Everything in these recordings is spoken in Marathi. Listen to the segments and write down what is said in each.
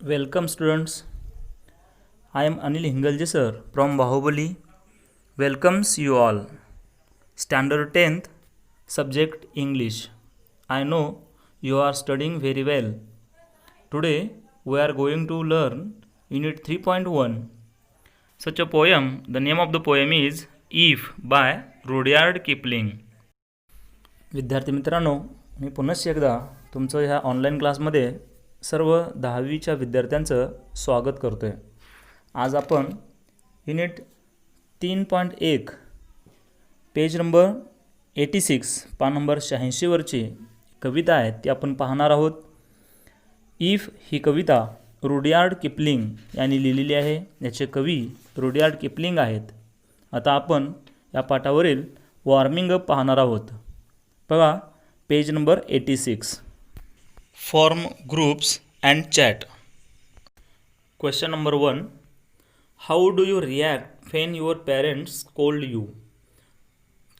Welcome students. I am Anil Hingalje sir from Bahubali. Welcomes you all. Standard 10th subject English. I know you are studying very well. Today we are going to learn unit 3.1. Such a poem. The name of the poem is If by Rudyard Kipling. विद्यार्थी मित्रांनो, मी पुनश्च एकदा तुमचं ह्या ऑनलाईन क्लासमध्ये सर्व 10वीच्या विद्यार्थ्यांचं स्वागत करतो आहे. आज आपण युनिट 3.1 पेज नंबर 86 पान नंबर 86 वरची कविता आहे ती आपण पाहणार आहोत. If he Kavita Rudyard Kipling यांनी लिहिलेली आहे. याचे कवी रुडयार्ड किपलिंग आहेत. आता आपण या पाठावरील वॉर्मिंग अप पाहणार आहोत. बघा page number 86. Form groups and chat. Question number 1. How do you react when your parents scold you.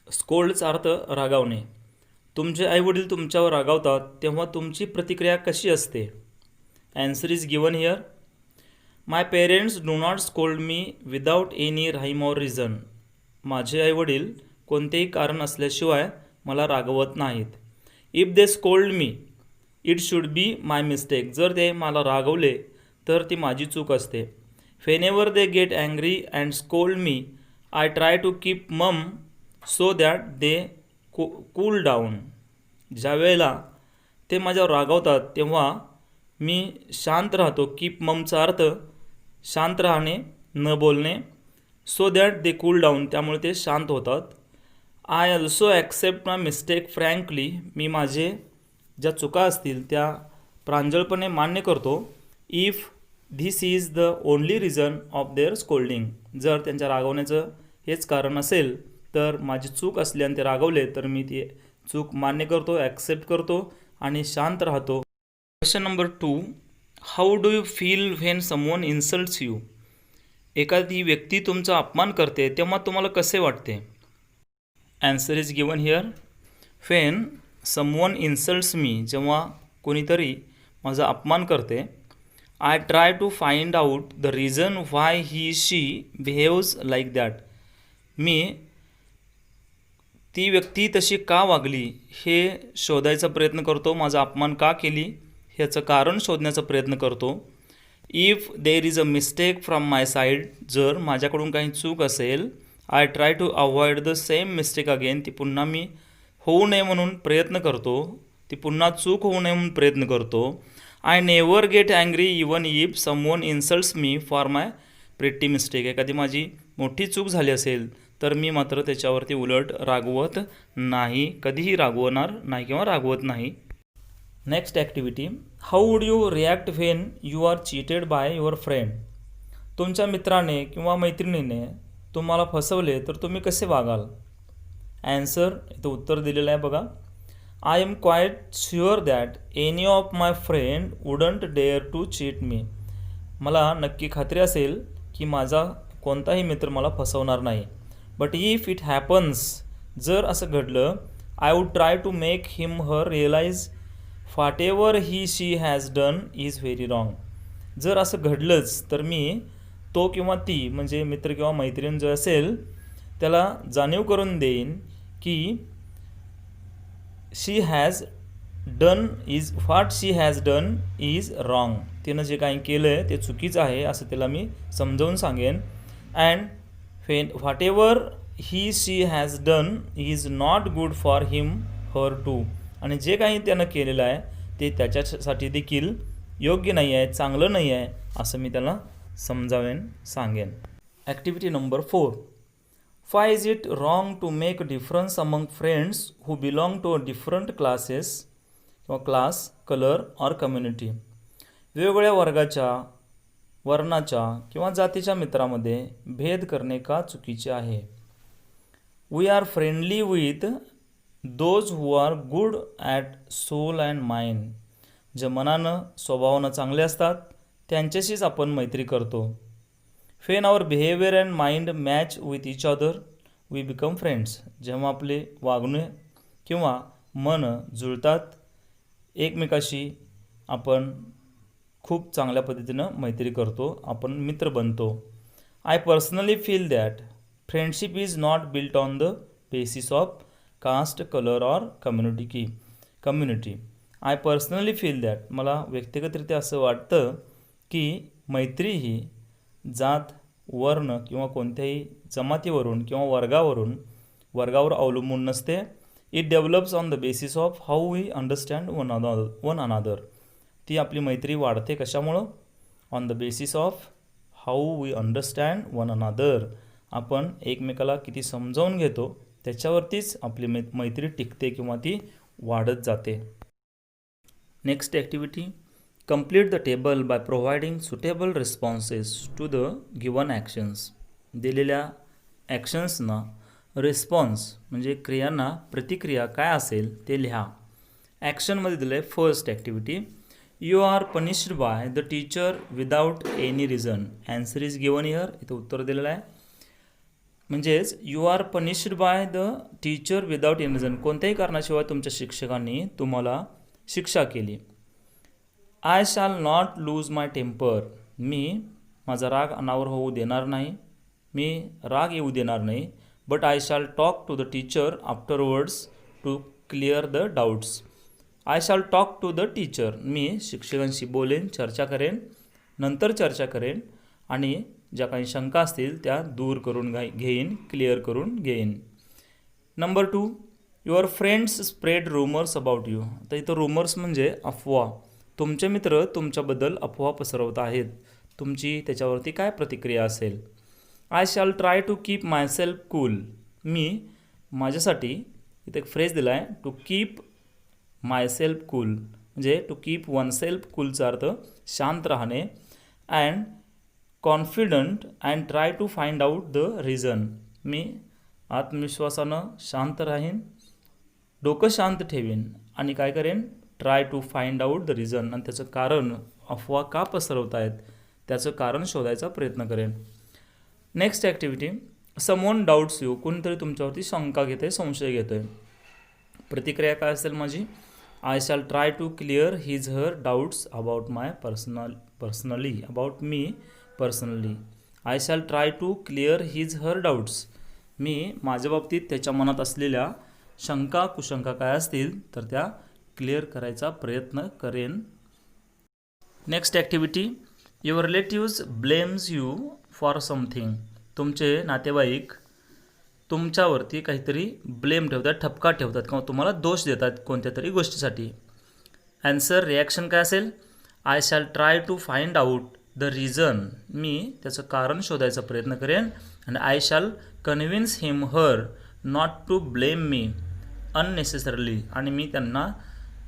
स्कोल्डचा अर्थ रागावणे. तुमचे आईवडील तुमच्यावर रागावतात तेव्हा तुमची प्रतिक्रिया कशी असते. Answer is given here. My parents do not scold me without any rhyme or reason. माझे आईवडील कोणतेही कारण असल्याशिवाय मला रागवत नाहीत. If they scold me it should be my mistake. जर ते मला रागवले तर ती माझी चूक असते. Whenever they get angry and scold me I try to keep mum so that they cool down. ज्यावेळेला ते माझ्यावर रागवतात तेव्हा मी शांत राहतो. कीप ममचा अर्थ शांत राहणे, न बोलणे. So that they cool down त्यामुळे ते शांत होतात. I also accept my mistake frankly. मी माझे ज्या चुका असतील त्या प्रांजळपणे मान्य करतो. If this is the only reason of their scolding. जर त्यांच्या रागवण्याचं हेच कारण असेल तर माझी चूक असली आणि ते रागवले तर मी ती चूक मान्य करतो, ॲक्सेप्ट करतो आणि शांत राहतो. Question number 2. How do you feel when someone insults you. एखादी व्यक्ती तुमचा अपमान करते तेव्हा तुम्हाला कसे वाटते. Answer is given here. When someone insults me. जेव्हा कोणीतरी माझा अपमान करते. I try to find out the reason why he she behaves like that. मी ती व्यक्ती तशी का वागली हे शोधायचा प्रयत्न करतो. माझा अपमान का केली ह्याचं कारण शोधण्याचा प्रयत्न करतो. If there is a mistake from my side. जर माझ्याकडून काही चूक असेल I try to avoid the same mistake again. ती पुन्हा मी होऊ नये म्हणून प्रयत्न करतो. ती पुन्हा चूक होऊ नये म्हणून प्रयत्न करतो. I never get angry even if someone insults me for my pretty mistake. एखादी माझी मोठी चूक झाली असेल तर मी मात्र त्याच्यावरती उलट रागवत नाही. कधीही रागवणार नाही किंवा रागवत नाही. Next activity. How would you react when you are cheated by your friend. तुमच्या मित्राने किंवा मैत्रिणीने तुम्हाला फसवले तर तुम्ही कसे वागाल. ॲन्सर इथं उत्तर दिलेलं आहे बघा. I am quite sure that any of my friend wouldn't dare to cheat me. मला नक्की खात्री असेल की माझा कोणताही मित्र मला फसवणार नाही. But if it happens. जर असं घडलं I would try to make him her realise whatever he she has done is very wrong. जर असं घडलंच तर मी तो किंवा ती म्हणजे मित्र किंवा मैत्रीण जो असेल त्याला जाणीव करून देईन की she has done is what she has done is wrong. तिनं जे काही केलं आहे ते चुकीचं आहे असं तिला मी समजावून सांगेन. And whatever he she has done is not good for him her too. आणि जे काही त्यानं केलेलं आहे ते त्याच्यासाठी देखील योग्य नाही आहे, चांगलं नाही आहे असं मी त्याला समजावेन, सांगेन. Activity number 4. Why is it wrong to make difference among friends who belong to different classes किंवा क्लास, कलर ऑर कम्युनिटी. वेगवेगळ्या वर्गाच्या, वर्णाच्या किंवा जातीच्या मित्रामध्ये भेद करणे का चुकीचे आहे. We are friendly with those who are good at soul and mind. जे मनानं स्वभावानं चांगले असतात त्यांच्याशीच आपण मैत्री करतो. When our behaviour and mind match with each other we become friends. जेव्हा आपले वागणे किंवा मन जुळतात एकमेकाशी आपण खूप चांगल्या पद्धतीनं मैत्री करतो, आपण मित्र बनतो. I personally feel that friendship is not built on the basis of caste, colour or community. I personally feel that, मला व्यक्तिगतरित्या असं वाटतं की मैत्री ही जात, वर्ण किंवा कोणत्याही जमातीवरून किंवा वर्गावर अवलंबून नसते. It develops on the basis of how we understand one another. ती आपली मैत्री वाढते कशामुळं? On the basis of how we understand one another. आपण एकमेकाला किती समजावून घेतो त्याच्यावरतीच आपली मैत्री टिकते किंवा ती वाढत जाते. Next activity, complete the table by providing suitable responses to the given actions. दिलेल्या ॲक्शन्सना रिस्पॉन्स म्हणजे क्रियांना प्रतिक्रिया काय असेल ते लिहा. ॲक्शनमध्ये दिलं आहे first activity, you are punished by the teacher without any reason. Answer is given here, इथं उत्तर दिलेलं आहे. म्हणजेच you are punished by the teacher without any reason, कोणत्याही कारणाशिवाय तुमच्या शिक्षकांनी तुम्हाला शिक्षा केली. I shall not lose my temper, मी माझा राग अनावर होऊ देणार नाही, मी राग येऊ देणार नाही. But I shall talk to the teacher afterwards to clear the doubts. I shall talk to the teacher, मी शिक्षकांशी बोलेन, चर्चा करेन, नंतर चर्चा करेन आणि ज्या काही शंका असतील त्या दूर करून घेईन, क्लिअर करून घेईन. Number 2, your friends spread rumours about you. तर इथं रूमर्स म्हणजे अफवा. तुमचे मित्र तुमच्याबद्दल अफवा पसरवत आहेत, तुमची त्याच्यावरती काय प्रतिक्रिया असेल. I shall try to keep myself cool, मी माझ्यासाठी इथे एक फ्रेज दिला आहे, टू कीप मायसेल्फ कूल म्हणजे टू कीप वनसेल्फ कूलचा अर्थ शांत राहणे. And confident and try to find out the reason, मी आत्मविश्वासानं शांत राहीन, डोकं शांत ठेवीन आणि काय करेन, try to find out the reason, आणि त्याचं कारण, अफवा का पसरवत आहेत त्याचं कारण शोधायचा प्रयत्न करेन. Next activity, someone doubts you, कोणीतरी तुमच्यावरती शंका घेतं आहे, संशय घेतं आहे. प्रतिक्रिया काय असेल माझी, I shall try to clear his her doubts about my personally about me personally. I shall try to clear his her doubts, मी माझ्या बाबतीत त्याच्या मनात असलेल्या शंका कुशंका काय असतील तर त्या क्लिअर करायचा प्रयत्न करेन. Next activity, your relatives blames you for something, तुमचे नातेवाईक तुमच्यावरती काहीतरी ब्लेम ठेवतात, ठपका ठेवतात किंवा तुम्हाला दोष देतात कोणत्या तरी गोष्टीसाठी. ॲन्सर रिॲक्शन काय असेल, I shall try to find out the reason, मी त्याचं कारण शोधायचा प्रयत्न करेन. आणि I shall convince him her not to blame me unnecessarily, आणि मी त्यांना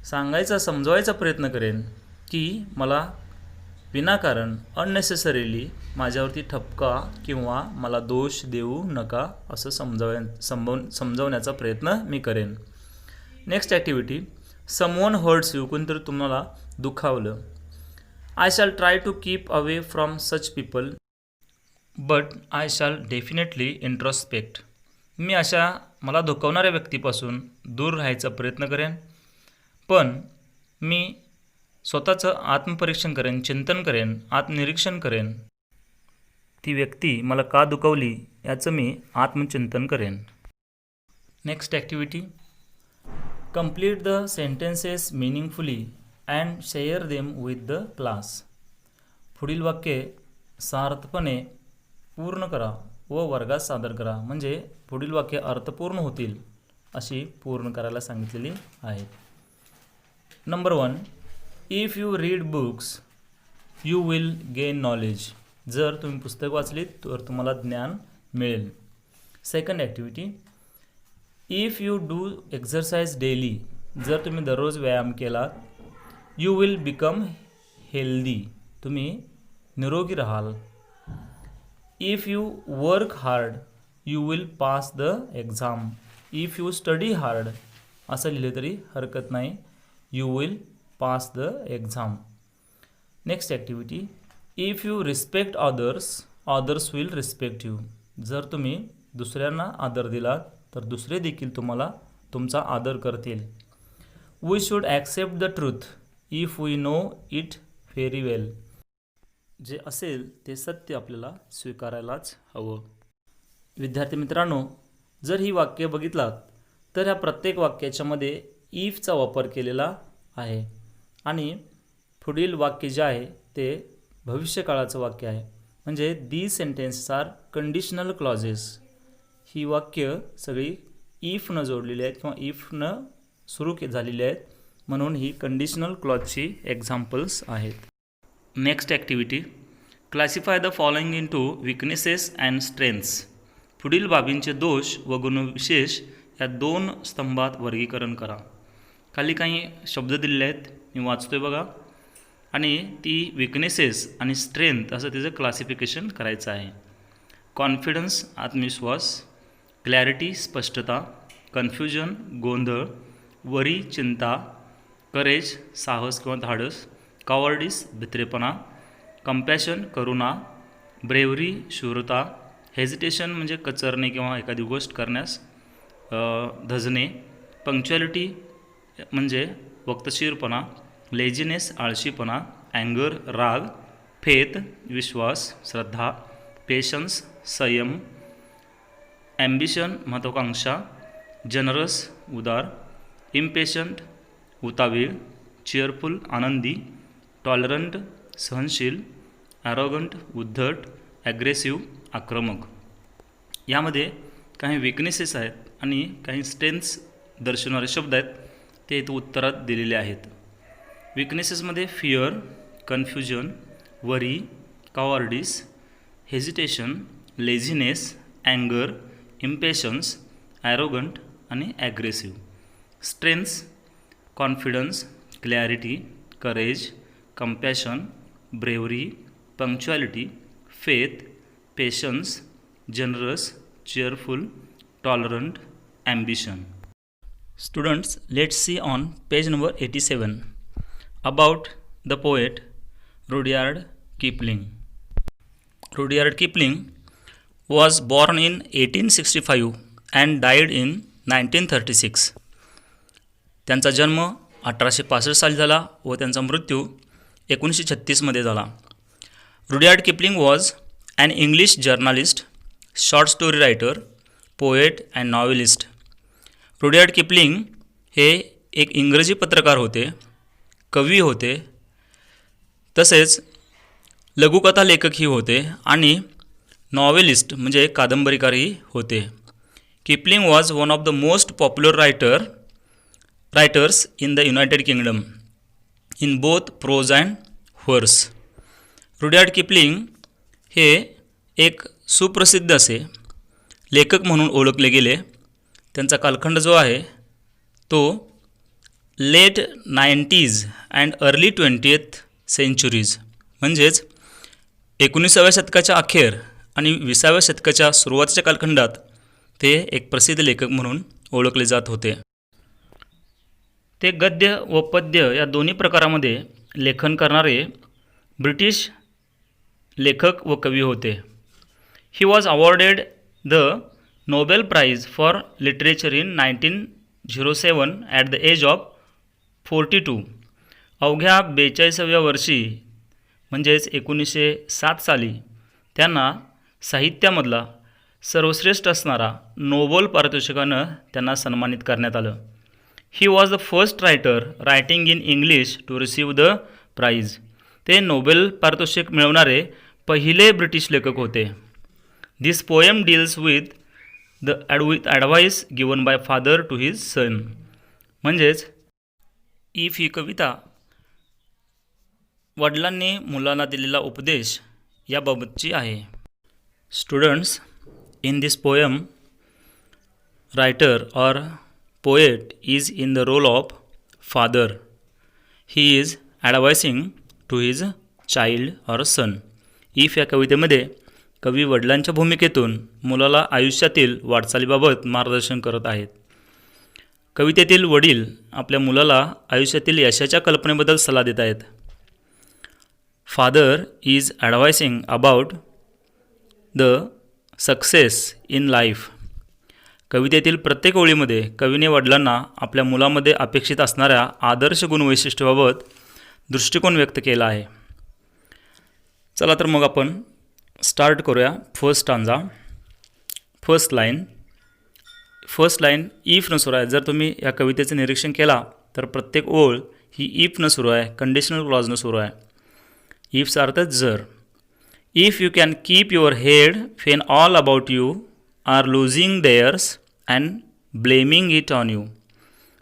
समजवायचा प्रयत्न करेन की मला विनाकारण अननेसेसरीली माझ्यावरती ठपका किंवा मला दोष देऊ नका असं समजवण्याचा प्रयत्न मी करेन. Next activity, someone hurts you, कोणतरी तुम्हाला दुखावलं. I shall try to keep away from such people but I shall definitely introspect, मी अशा मला दुखवणाऱ्या व्यक्तीपासून दूर राहायचा प्रयत्न करेन, पण मी स्वतःचं आत्मपरीक्षण करेन, चिंतन करेन, आत्मनिरीक्षण करेन, ती व्यक्ती मला का दुखवली याचं मी आत्मचिंतन करेन. Next activity, complete the sentences meaningfully and share them with the class. पुढील वाक्ये सार्थपणे पूर्ण करा व वर्गात सादर करा, म्हणजे पुढील वाक्ये अर्थपूर्ण होतील अशी पूर्ण करायला सांगितलेली आहेत. Number 1, if you read books you will gain knowledge, जर तुम्ही पुस्तक वाचलीत तर तुम्हाला ज्ञान मिळेल. Second activity, if you do exercise daily, जर तुम्ही दररोज व्यायाम केला, यू विल बिकम हेल्दी, तुम्ही निरोगी राहाल. If you work hard you will pass the exam, if you study hard असं लिहिलं तरी हरकत नाही, you will pass the exam. Next activity, if you respect others will respect you, जर तुम्ही दुसऱ्यांना आदर दिलात तर दुसरे देखील तुम्हाला तुमचा आदर करतील. We should accept the truth if we know it very well. जे असेल ते सत्य आपल्याला स्वीकारायलाच हवं. विद्यार्थी मित्रांनो, जर ही वाक्य बघितलात तर ह्या प्रत्येक वाक्याच्यामध्ये इफचा वापर केलेला आहे आणि पुढील वाक्य जे आहे ते भविष्यकाळाचं वाक्य आहे. म्हणजे these sentences are conditional clauses. ही वाक्य सगळी इफनं जोडलेली आहेत किंवा इफनं सुरू झालेली आहेत, म्हणून ही कंडिशनल क्लॉजची एक्झाम्पल्स आहेत. Next activity, classify the following into weaknesses and strengths. पुढील बाबींचे दोष व गुणविशेष या 2 स्तंभात वर्गीकरण करा. खाली काही शब्द दिलेले आहेत, मी वाचतोय बघा, आणि ती विकनेसेस आणि स्ट्रेंथ असं त्याचं क्लासिफिकेशन करायचं आहे. कॉन्फिडन्स आत्मविश्वास, क्लॅरिटी स्पष्टता, कन्फ्युजन गोंधळ, वरी चिंता, करेज साहस किंवा धाडस, कॉवर्डिस भित्रेपणा, कंपॅशन करुणा, ब्रेवरी शूरता, हेजिटेशन म्हणजे कचरणे किंवा एखादी गोष्ट करण्यास धजणे, पंक्च्युअलिटी म्हणजे वक्तशीरपणा, लेझिनेस आळशीपणा, अँगर राग, फेथ विश्वास श्रद्धा, पेशन्स संयम, ॲम्बिशन महत्त्वाकांक्षा, जनरस उदार, इम्पेशंट उतावीळ, चेअरफुल आनंदी, टॉलरंट सहनशील, ॲरोगंट उद्धट, ॲग्रेसिव्ह आक्रमक. यामध्ये काही विकनेसेस आहेत आणि काही स्ट्रेंथ्स दर्शवणारे शब्द आहेत, ते इथं उत्तरात दिलेले आहेत. विकनेसेसमध्ये फिअर, कन्फ्युजन, वरी, कॉवर्डिस, हेजिटेशन, लेझिनेस, अँगर, इम्पेशन्स, ॲरोगंट आणि aggressive. Strengths confidence, clarity, courage, compassion, bravery, punctuality, faith, patience, generous, cheerful, tolerant, ambition. Students, let's see on page number 87 about the poet Rudyard Kipling. Rudyard Kipling was born in 1865 and died in 1936. त्यांचा जन्म 1865 साली झाला व त्यांचा मृत्यू 1936 मध्ये झाला. Rudyard Kipling was an English journalist, short story writer, poet and novelist. Rudyard Kipling हे एक इंग्रजी पत्रकार होते, कवी होते, तसेच लघुकथा लेखकही होते आणि नॉवेलिस्ट म्हणजे कादंबरीकारही होते. Kipling was one of the most popular writers in the United Kingdom in both prose and verse. Rudyard Kipling हे एक सुप्रसिद्ध असे लेखक म्हणून ओळखले गेले. त्यांचा कालखंड जो आहे तो late 90s and early 20th centuries म्हणजेच 19व्या शतकाच्या अखेर आणि 20व्या शतकाच्या सुरुवातीच्या कालखंडात ते एक प्रसिद्ध लेखक म्हणून ओळखले जात होते. ते गद्य व पद्य या दोन्ही प्रकारामध्ये लेखन करणारे ब्रिटिश लेखक व कवी होते. He was awarded the Nobel prize for literature in 1907 at the age of 42. अवघ्या 42व्या वर्षी म्हणजेच 1907 साली त्यांना साहित्यामधला सर्वश्रेष्ठ असणारा नोबेल पारितोषिकानं त्यांना सन्मानित करण्यात आलं. He was the first writer writing in English to receive the prize. ते नोबेल पारितोषिक मिळवणारे पहिले ब्रिटिश लेखक होते. This poem deals with advice given by father to his son. म्हणजेच इफ ही कविता वडिलांनी मुलांना दिलेला उपदेश याबाबतची आहे. Students, in this poem writer or poet is in the role of father. He is advising to his child or son. If या कवितेमध्ये कवी वडिलांच्या भूमिकेतून मुलाला आयुष्यातील वाटचालीबाबत मार्गदर्शन करत आहेत. कवितेतील वडील आपल्या मुलाला आयुष्यातील यशाच्या कल्पनेबद्दल सल्ला देत आहेत. Father is advising about the success in life. कवितेतील प्रत्येक ओळीमध्ये कवीने वडिलांना आपल्या मुलामध्ये अपेक्षित असणाऱ्या आदर्श गुणवैशिष्ट्याबाबत दृष्टिकोन व्यक्त केला आहे. चला तर मग आपण स्टार्ट करूया. First stanza. फर्स्ट लाईन इफनं सुरू आहे. जर तुम्ही या कवितेचं निरीक्षण केला तर प्रत्येक ओळ ही इफनं सुरू आहे, कंडिशनल क्लॉजनं सुरू आहे. इफचा अर्थ जर. If you can keep your head when all about you are losing theirs and blaming it on you.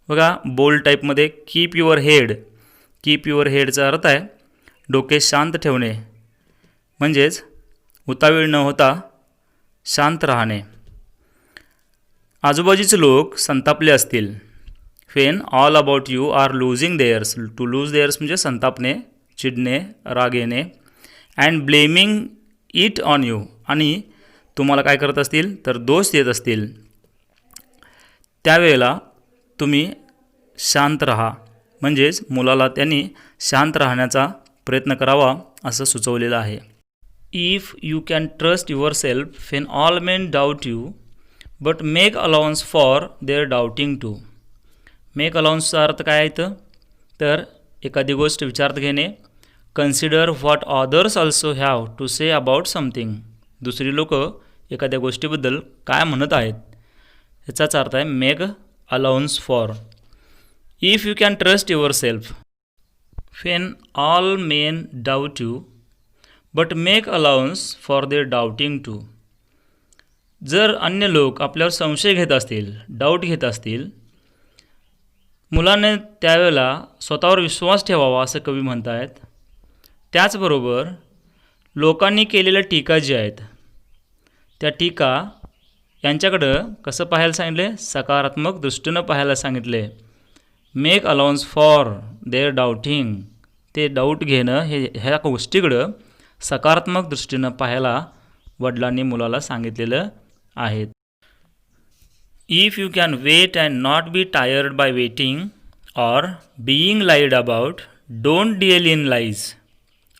बघा, बोल्ड टाईपमध्ये keep your head. Keep your हेडचा अर्थ आहे डोके शांत ठेवणे, म्हणजेच उतावीळ न होता शांत राहणे. आजूबाजूचे लोक संतापले असतील. When all about you are losing theirs. To lose theirs म्हणजे संतापणे, चिडणे, राग येणे. And blaming it on you, आणि तुम्हाला काय करत असतील तर दोष देत असतील, त्यावेळेला तुम्ही शांत राहा. म्हणजेच मुलाला त्यांनी शांत राहण्याचा प्रयत्न करावा असं सुचवलेलं आहे. If you can trust yourself when all men doubt you but make allowance for their doubting too. Make अलाउन्सचा अर्थ काय आहे तर एखादी गोष्ट विचारात घेणे. Consider what others also have to say about something. दुसरी लोक एखाद्या गोष्टीबद्दल काय म्हणत आहेत याचाच अर्थ आहे make allowance for. If you can trust yourself when all men doubt you but make allowance for their doubting too. जर अन्य लोक आपल्यावर संशय घेत असतील, डाऊट घेत असतील, मुलाने त्यावेळेला स्वतःवर विश्वास ठेवावा असं कवी म्हणत आहेत. त्याचबरोबर लोकांनी केलेल्या टीका जी आहेत त्या टीका यांच्याकडं कसं पाहायला सांगितले, सकारात्मक दृष्टीनं पाहायला सांगितले. Make allowance for their doubting. ते डाऊट घेणं ह्या गोष्टीकडं सकारात्मक दृष्टीनं पाहायला वडिलांनी मुलाला सांगितलेलं आहे. If you can wait and not be tired by waiting or being lied about don't deal in lies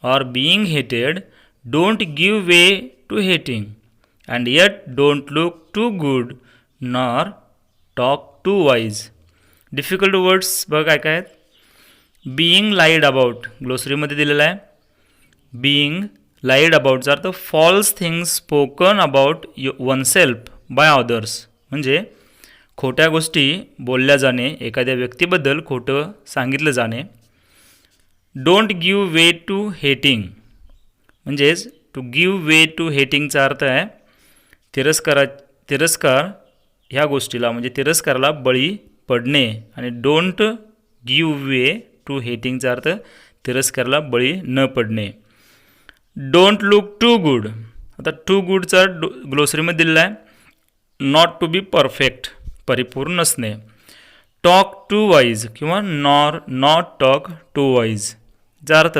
or being hated don't give way to hating and yet don't look too good nor talk too wise. Difficult words बघ काय काय आहेत. बीइंग लाईड अबाउट ग्लोसरीमध्ये दिलेलं आहे. बीइंग लाईड अबाउटचा अर्थ false things spoken about oneself by others. म्हणजे खोट्या गोष्टी बोलल्या जाणे, एखाद्या व्यक्तीबद्दल खोटं सांगितलं जाणे. Don't give way to hating म्हणजेच टू गिव्ह वे टू हेटिंगचा अर्थ आहे तिरस्कार ह्या गोष्टीला म्हणजे तिरस्काराला बळी पडणे. आणि डोंट गिव्ह वे टू हेटिंगचा अर्थ तिरस्काराला बळी न पडणे. Don't look too good. आता टू गुडचा ग्लोसरीमध्ये दिलेला आहे नॉट टू बी परफेक्ट, परिपूर्ण नसणे. टॉक टू वाईज किंवा नॉट टॉक टू वाईज चा अर्थ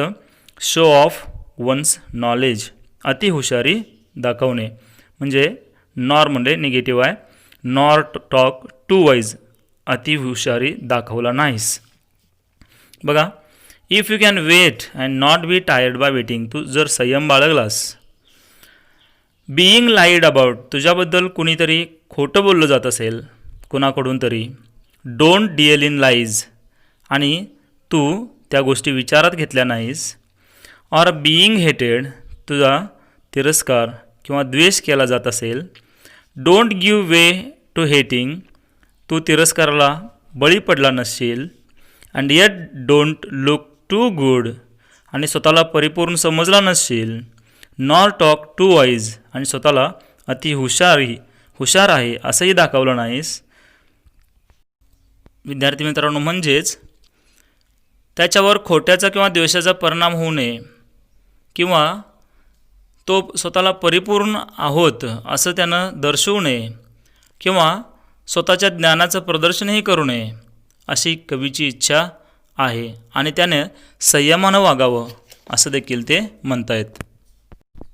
शो ऑफ वन्स नॉलेज, अतिहुशारी दाखवणे. म्हणजे नॉर म्हणजे निगेटिव्ह आहे. नॉर टॉक टू वाईज, अतिहुशारी दाखवला नाहीस. बघा, if you can wait and not be tired by waiting. तू जर संयम बाळगलास. बीइंग लाईड अबाउट, तुझ्याबद्दल कुणीतरी खोटं बोललं जात असेल कुणाकडून तरी. डोंट डिअल इन लाईज, आणि तू त्या गोष्टी विचारात घेतल्या नाहीस. ऑर बीइंग हेटेड, तुझा तिरस्कार किंवा द्वेष केला जात असेल. Don't give way to hating, तू तिरस्काराला बळी पडला नसशील. And yet don't look too good, आणि स्वतःला परिपूर्ण समजला नसशील. नॉर टॉक टू वाईज, आणि स्वतःला अति हुशार आहे असंही दाखवलं नाहीस. विद्यार्थी मित्रांनो, म्हणजेच त्याच्यावर खोट्याचा किंवा द्वेषाचा परिणाम होऊ नये किंवा तो स्वतःला परिपूर्ण आहोत असं त्यानं दर्शवू नये किंवा स्वतःच्या ज्ञानाचं प्रदर्शनही करू नये अशी कवीची इच्छा आहे. आणि त्याने संयमानं वागावं असं देखील ते म्हणतायत.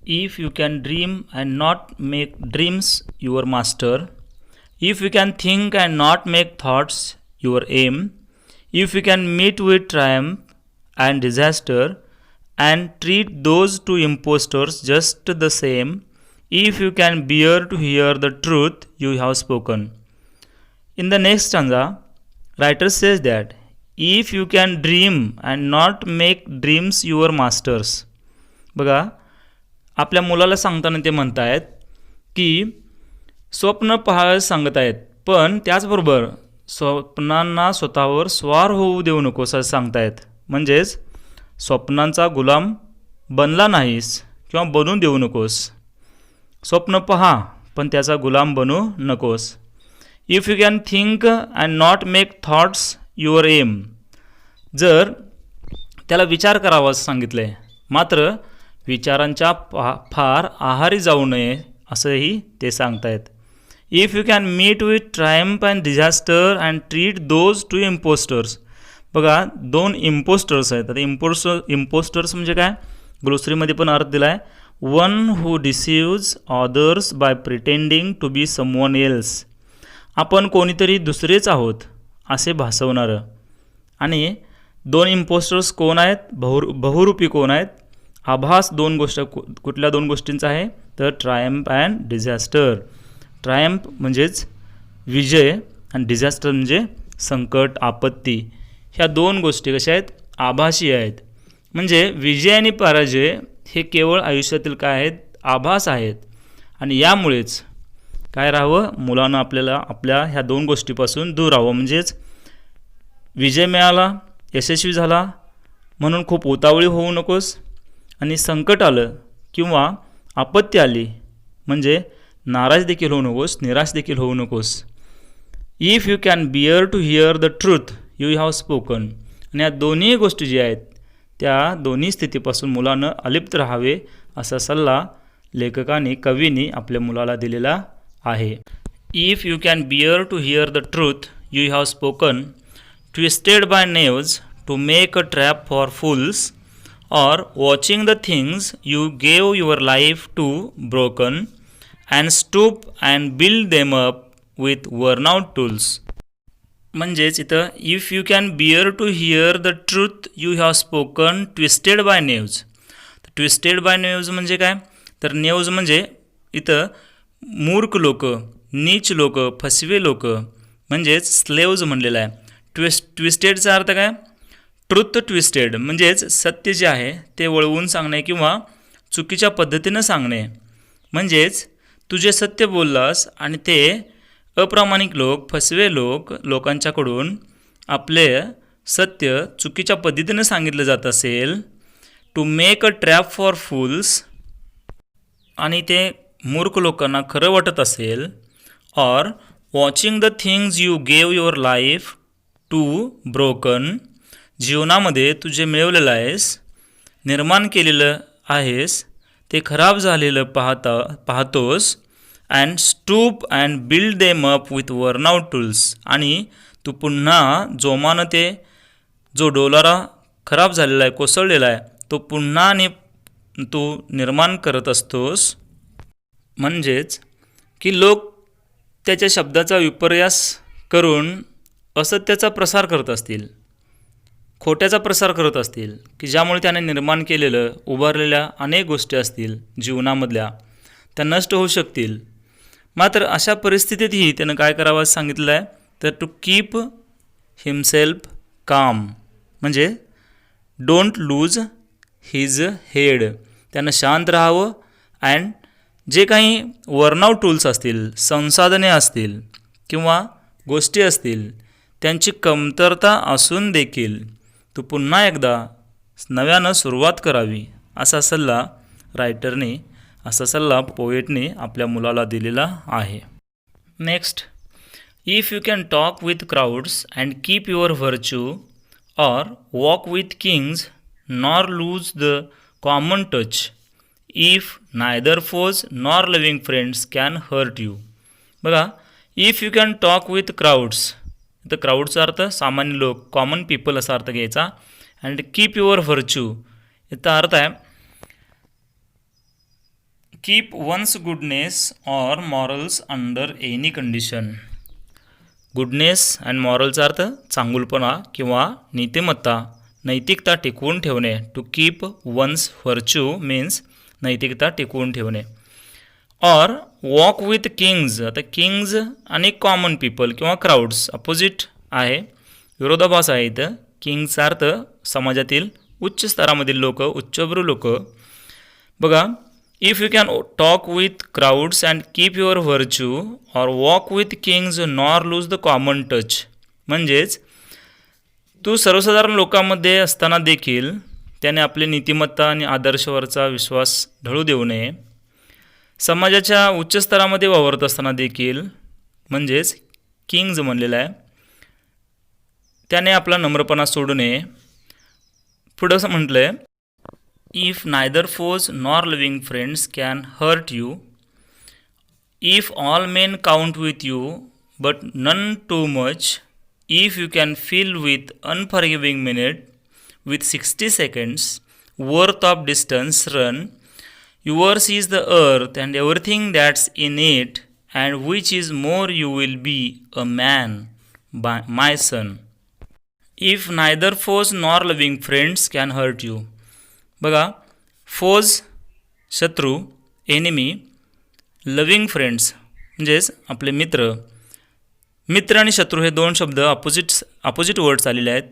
If you can dream and not make dreams your master. If you can think and not make thoughts your aim. If you can meet with triumph and disaster and treat those two impostors just the same. If you can bear to hear the truth you have spoken. In the next stanza, writer says that if you can dream and not make dreams your masters. बघा, आपल्या मुलाला सांगताना ते म्हणत आहेत की स्वप्न पाहायला सांगत आहेत, पण त्याचबरोबर स्वप्नांना स्वतःवर स्वार होऊ देऊ नकोस असं सांगतायत. म्हणजेच स्वप्नांचा गुलाम बनला नाहीस किंवा बनून देऊ नकोस. स्वप्न पहा पण त्याचा गुलाम बनू नकोस. If you can think and not make thoughts your aim. जर त्याला विचार करावा असं सांगितलं आहे, मात्र विचारांच्या फार आहारी जाऊ नये असंही ते सांगतायत. If you can meet with triumph and disaster and treat those two impostors. बघा, 2 इम्पोस्टर्स आहेत. आता इम्पोस्टर्स म्हणजे काय, ग्लोसरीमध्ये पण अर्थ दिला आहे, one who deceives others by pretending to be someone else. आपण कोणीतरी दुसरेच आहोत असे भासवणारं. आणि 2 इम्पोस्टर्स कोण आहेत, बहुरूपी कोण आहेत. आभास 2 गोष्ट, कुठल्या 2 गोष्टींचा आहे तर ट्रायम्फ अँड डिझास्टर. ट्रायम्फ म्हणजेच विजय आणि डिझास्टर म्हणजे संकट, आपत्ती. ह्या 2 गोष्टी कशा आहेत, आभासी आहेत. म्हणजे विजय आणि पराजय हे केवळ आयुष्यातील काय आहेत, आभास आहेत. आणि यामुळेच काय राहावं, मुलांना आपल्याला आपल्या ह्या 2 गोष्टीपासून दूर राहावं. म्हणजेच विजय मिळाला, यशस्वी झाला म्हणून खूप उतावळी होऊ नकोस. आणि संकट आलं किंवा आपत्ती आली म्हणजे नाराज देखील होऊ नकोस, निराश देखील होऊ नकोस. If you can bear to hear the truth you have spoken. आणि या दोन्ही गोष्टी ज्या आहेत त्या दोन्ही स्थितीपासून मुलानं अलिप्त राहावे असा सल्ला लेखकाने, कवीने आपल्या मुलाला दिलेला आहे. If you can bear to hear the truth you have spoken, twisted by knaves to make a trap for fools, or watching the things you gave your life to broken, and stoop and build them up with worn out tools. म्हणजेच इथं if you can bear to hear the truth you have spoken twisted by knaves. Twisted by knaves म्हणजे काय, तर नेव्ज म्हणजे इथं मूर्ख लोक, नीच लोक, फसवे लोक म्हणजेच स्लेव्ज म्हणलेलं आहे. ट्विस्टेडचा अर्थ काय, ट्रुथ ट्विस्टेड म्हणजेच सत्य जे आहे ते वळवून सांगणे किंवा चुकीच्या पद्धतीनं सांगणे. म्हणजेच तू जे सत्य बोललास आणि ते अप्रामाणिक लोक, फसवे लोकांच्याकडून आपले सत्य चुकीच्या पद्धतीनं सांगितलं जात असेल. To make a trap for fools, आणि ते मूर्ख लोकांना खरं वाटत असेल. Or watching the things you gave your life to broken, जीवनामध्ये तू जे मिळवलेलं आहेस, निर्माण केलेलं आहेस ते खराब झालेलं पाहतोस. And stoop and build them up with worn out tools, आणि तू पुन्हा जोमानं ते जो डोलारा खराब झालेला आहे, कोसळलेला आहे, तो पुन्हा तू निर्माण करत असतोस. म्हणजेच की लोक त्याच्या शब्दाचा विपर्यास करून असत्याचा प्रसार करत असतील, खोट्याचा प्रसार करत असतील, की ज्यामुळे त्याने निर्माण केलेलं, उभारलेल्या अनेक गोष्टी असतील जीवनामधल्या त्या नष्ट होऊ शकतील. मात्र अशा परिस्थितीतही त्यानं काय करावं सांगितलं आहे तर टू कीप हिमसेल्फ काम, म्हणजे डोंट लूज हिज हेड. त्यानं शांत राहावं. अँड जे काही वर्नआउट टूल्स असतील, संसाधने असतील किंवा गोष्टी असतील त्यांची कमतरता असून देखील तू पुन्हा एकदा नव्यानं सुरुवात करावी असा सल्ला रायटरने, असा सल्ला पोएटने आपल्या मुलाला दिलेला आहे. Next, if you can talk with crowds and keep your virtue, or walk with kings nor lose the common touch, if neither foes nor loving friends can hurt you. बघा, if you can talk with crowds, तर क्राऊडचा अर्थ सामान्य लोक, कॉमन पीपल असा अर्थ घ्यायचा. अँड कीप युअर व्हर्च्यू याचा अर्थ आहे keep one's goodness or morals under any condition. Goodness and मॉरलचा अर्थ चांगुलपणा किंवा नीतिमत्ता, नैतिकता टिकवून ठेवणे. To keep one's virtue means नैतिकता टिकवून ठेवणे. ऑर वॉक विथ किंग्ज, आता किंग्ज आणि कॉमन पीपल किंवा क्राऊड्स अपोजिट आहे, विरोधाभास आहे इथं. किंग्जचा अर्थ समाजातील उच्च स्तरामधील लोक, उच्चभ्रू लोक. बघा, if you can talk with crowds and keep your virtue or walk with kings nor lose the common touch. म्हणजेच तू सर्वसाधारण लोकांमध्ये असताना देखील त्याने आपली नीतिमत्ता आणि आदर्शवरचा विश्वास ढळू देऊ नये. समाजाच्या उच्च स्तरामध्ये वावरत असताना देखील म्हणजेच किंग्ज म्हणलेलं आहे, त्याने आपला नम्रपणा सोडू नये. पुढं असं म्हटलं आहे, if neither foes nor loving friends can hurt you, if all men count with you but none too much, if you can fill with unforgiving minute with 60 seconds worth of distance run, yours is the earth and everything that's in it, and which is more you will be a man, my son. If neither foes nor loving friends can hurt you. बघा, फोज शत्रू, एनिमी, लविंग फ्रेंड्स म्हणजेच आपले मित्र. मित्र आणि शत्रू हे दोन शब्द अपोजिट वर्ड्स आलेले आहेत.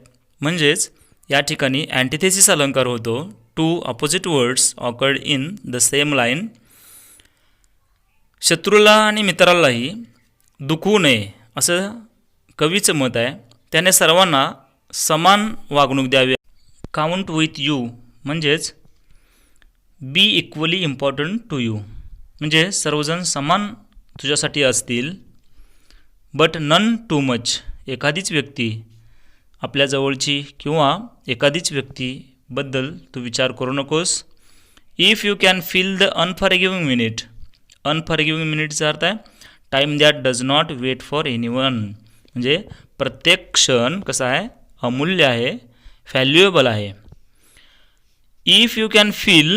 म्हणजेच या ठिकाणी अँटिथेसिस अलंकार होतो. Two opposite words occurred in the same line. शत्रूला आणि मित्रालाही दुखवू नये असं कवीचं मत आहे. त्याने सर्वांना समान वागणूक द्यावी. काउंट विथ यू म्हणजेच be equally important to you, म्हणजे सर्वजण समान तुझ्यासाठी असतील. बट नन टू मच, एखादीच व्यक्ती आपल्या जवळची किंवा एखादीच व्यक्तीबद्दल तू विचार करू नकोस. If you can fill the unforgiving minute. Unforgiving मिनिटचा अर्थ आहे time that does not wait for anyone, म्हणजे प्रत्येक क्षण कसा आहे, अमूल्य आहे, व्हॅल्युएबल आहे. If you can fill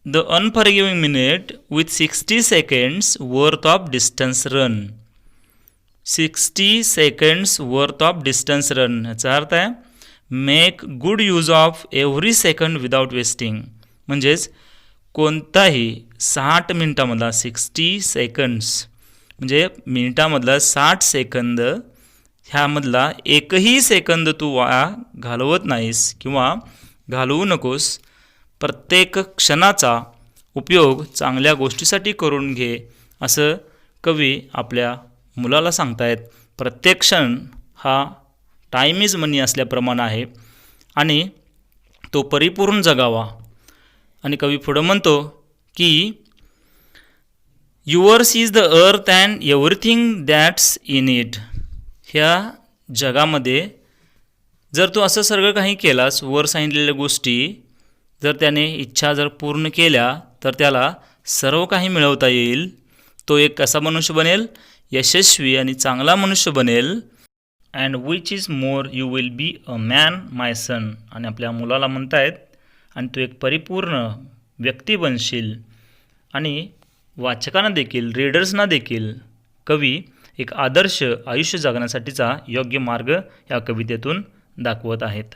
the unforgiving minute with 60 seconds worth of distance run. 60 seconds worth of distance run याचा अर्थ आहे make good use of every second without wasting. म्हणजेच कोणताही 60 मिनटामधला 60 सेकंड्स म्हणजे मिनिटामधला 60 सेकंद ह्यामधला एकही सेकंद तू वाया घालवत नाहीस किंवा घालवू नकोस. प्रत्येक क्षणाचा उपयोग चांगल्या गोष्टीसाठी करून घे असं कवी आपल्या मुलाला सांगतायत. प्रत्येक क्षण हा टाईम इज मनी असल्याप्रमाणे आहे आणि तो परिपूर्ण जगावा. आणि कवी पुढं म्हणतो की yours is the earth and everything that's in it. ह्या जगामध्ये जर तू असं सगळं काही केलास, वर सांगितलेल्या गोष्टी जर त्याने इच्छा जर पूर्ण केल्या तर त्याला सर्व काही मिळवता येईल. तो एक कसा मनुष्य बनेल, यशस्वी आणि चांगला मनुष्य बनेल. And which is more you will be a man my son. आणि आपल्या मुलाला म्हणतायत आणि तू एक परिपूर्ण व्यक्ती बनशील. आणि वाचकांना देखील, रीडर्सना देखील कवी एक आदर्श आयुष्य जगण्यासाठीचा योग्य मार्ग या कवितेतून दाखवत आहेत.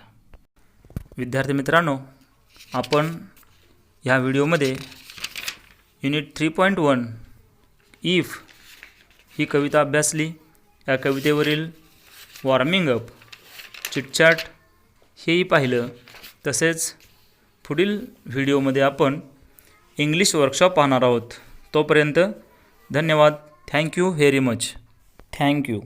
विद्यार्थी मित्रांनो, आपण ह्या व्हिडिओमध्ये युनिट 3.1 इफ ही कविता अभ्यासली. या कवितेवरील वॉर्मिंग अप, चिटचॅट हेही पाहिलं. तसेच पुढील व्हिडिओमध्ये आपण इंग्लिश वर्कशॉप पाहणार आहोत. तोपर्यंत धन्यवाद. Thank you very much. थँक्यू.